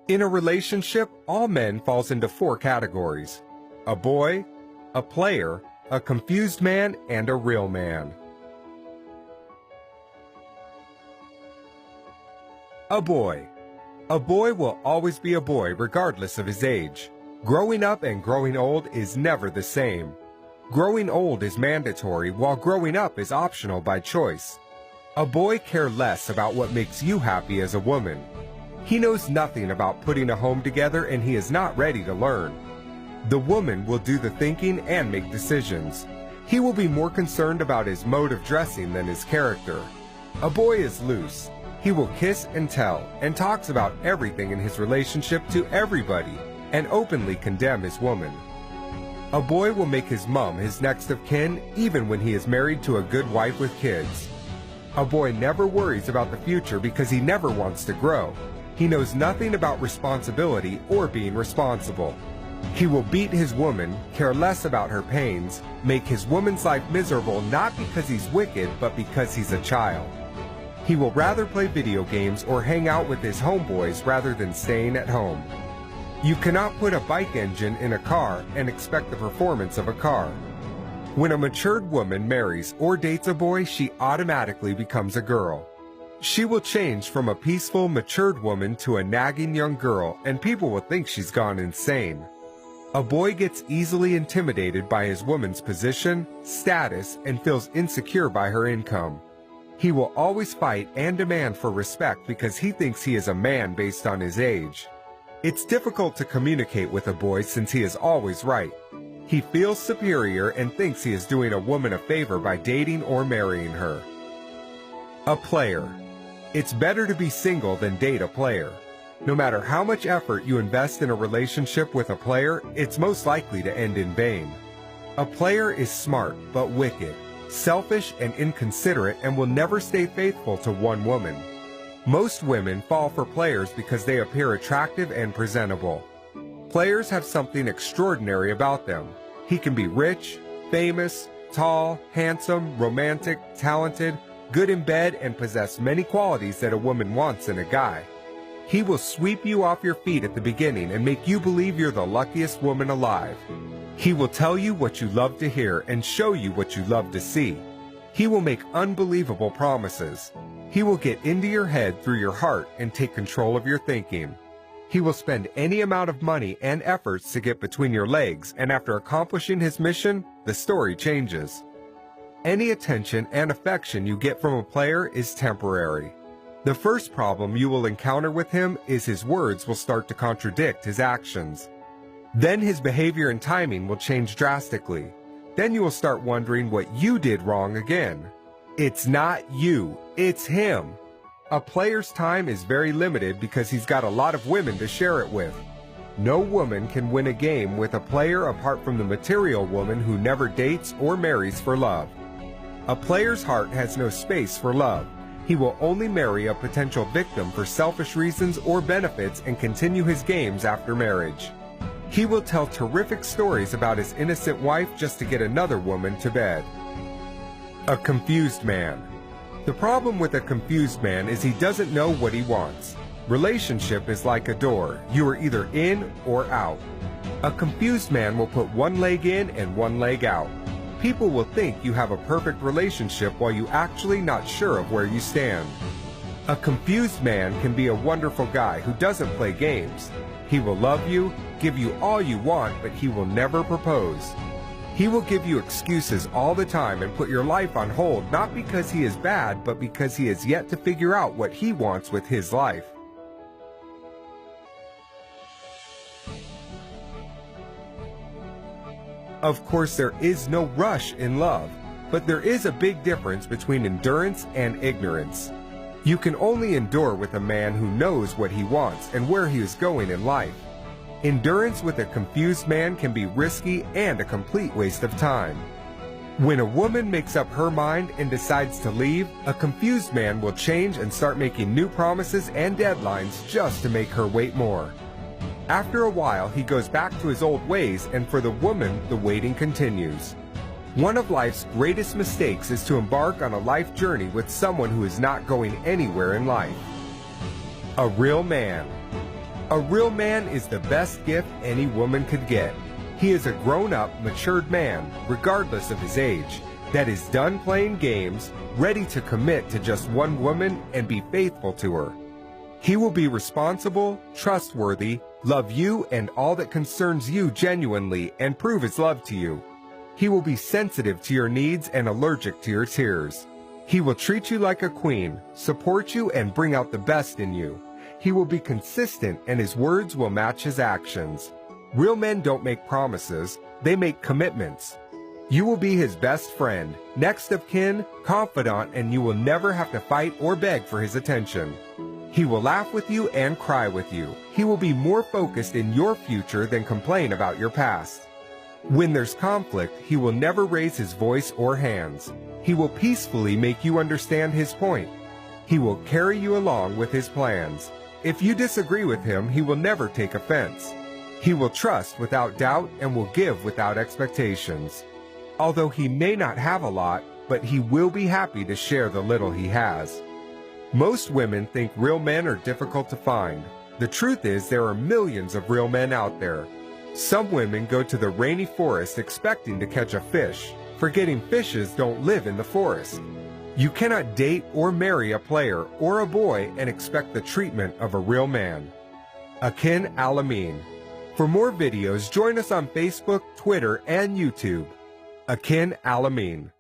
In a relationship, all men falls into 4 categories: a boy, a player, a confused man, and a real man. A boy. A boy will always be a boy regardless of his age. Growing up and growing old is never the same. Growing old is mandatory while growing up is optional by choice. A boy cares less about what makes you happy as a woman. He knows nothing about putting a home together and he is not ready to learn. The woman will do the thinking and make decisions. He will be more concerned about his mode of dressing than his character. A boy is loose. He will kiss and tell and talks about everything in his relationship to everybody and openly condemn his woman. A boy will make his mom his next of kin even when he is married to a good wife with kids. A boy never worries about the future because he never wants to grow. He knows nothing about responsibility or being responsible. He will beat his woman, care less about her pains, make his woman's life miserable not because he's wicked but because he's a child. He will rather play video games or hang out with his homeboys rather than staying at home. You cannot put a bike engine in a car and expect the performance of a car. When a matured woman marries or dates a boy, she automatically becomes a girl. She will change from a peaceful, matured woman to a nagging young girl, and people will think she's gone insane. A boy gets easily intimidated by his woman's position, status, and feels insecure by her income. He will always fight and demand for respect because he thinks he is a man based on his age. It's difficult to communicate with a boy since he is always right. He feels superior and thinks he is doing a woman a favor by dating or marrying her. A player. It's better to be single than date a player. No matter how much effort you invest in a relationship with a player, it's most likely to end in vain. A player is smart but wicked, selfish and inconsiderate, and will never stay faithful to one woman. Most women fall for players because they appear attractive and presentable. Players have something extraordinary about them. He can be rich, famous, tall, handsome, romantic, talented, good in bed, and possess many qualities that a woman wants in a guy. He will sweep you off your feet at the beginning and make you believe you're the luckiest woman alive. He will tell you what you love to hear and show you what you love to see. He will make unbelievable promises. He will get into your head through your heart and take control of your thinking. He will spend any amount of money and efforts to get between your legs, and after accomplishing his mission, the story changes. Any attention and affection you get from a player is temporary. The first problem you will encounter with him is his words will start to contradict his actions. Then his behavior and timing will change drastically. Then you will start wondering what you did wrong again. It's not you, it's him. A player's time is very limited because he's got a lot of women to share it with. No woman can win a game with a player apart from the material woman who never dates or marries for love. A player's heart has no space for love. He will only marry a potential victim for selfish reasons or benefits and continue his games after marriage. He will tell terrific stories about his innocent wife just to get another woman to bed. A confused man. The problem with a confused man is he doesn't know what he wants. Relationship is like a door. You are either in or out. A confused man will put one leg in and one leg out. People will think you have a perfect relationship while you actually not sure of where you stand. A confused man can be a wonderful guy who doesn't play games. He will love you, give you all you want, but he will never propose. He will give you excuses all the time and put your life on hold, not because he is bad, but because he has yet to figure out what he wants with his life. Of course, there is no rush in love, but there is a big difference between endurance and ignorance. You can only endure with a man who knows what he wants and where he is going in life. Endurance with a confused man can be risky and a complete waste of time. When a woman makes up her mind and decides to leave, a confused man will change and start making new promises and deadlines just to make her wait more. After a while, he goes back to his old ways, and for the woman, the waiting continues. One of life's greatest mistakes is to embark on a life journey with someone who is not going anywhere in life. A real man. A real man is the best gift any woman could get. He is a grown-up, matured man, regardless of his age, that is done playing games, ready to commit to just one woman and be faithful to her. He will be responsible, trustworthy, love you and all that concerns you genuinely, and prove his love to you. He will be sensitive to your needs and allergic to your tears. He will treat you like a queen, support you, and bring out the best in you. He will be consistent, and his words will match his actions. Real men don't make promises, they make commitments. You will be his best friend, next of kin, confidant, and you will never have to fight or beg for his attention. He will laugh with you and cry with you. He will be more focused in your future than complain about your past. When there's conflict, he will never raise his voice or hands. He will peacefully make you understand his point. He will carry you along with his plans. If you disagree with him, he will never take offense. He will trust without doubt and will give without expectations. Although he may not have a lot, but he will be happy to share the little he has. Most women think real men are difficult to find. The truth is there are millions of real men out there. Some women go to the rainy forest expecting to catch a fish, forgetting fishes don't live in the forest. You cannot date or marry a player or a boy and expect the treatment of a real man. Akin Al-Amin. For more videos, join us on Facebook, Twitter, and YouTube. Akin Al-Amin.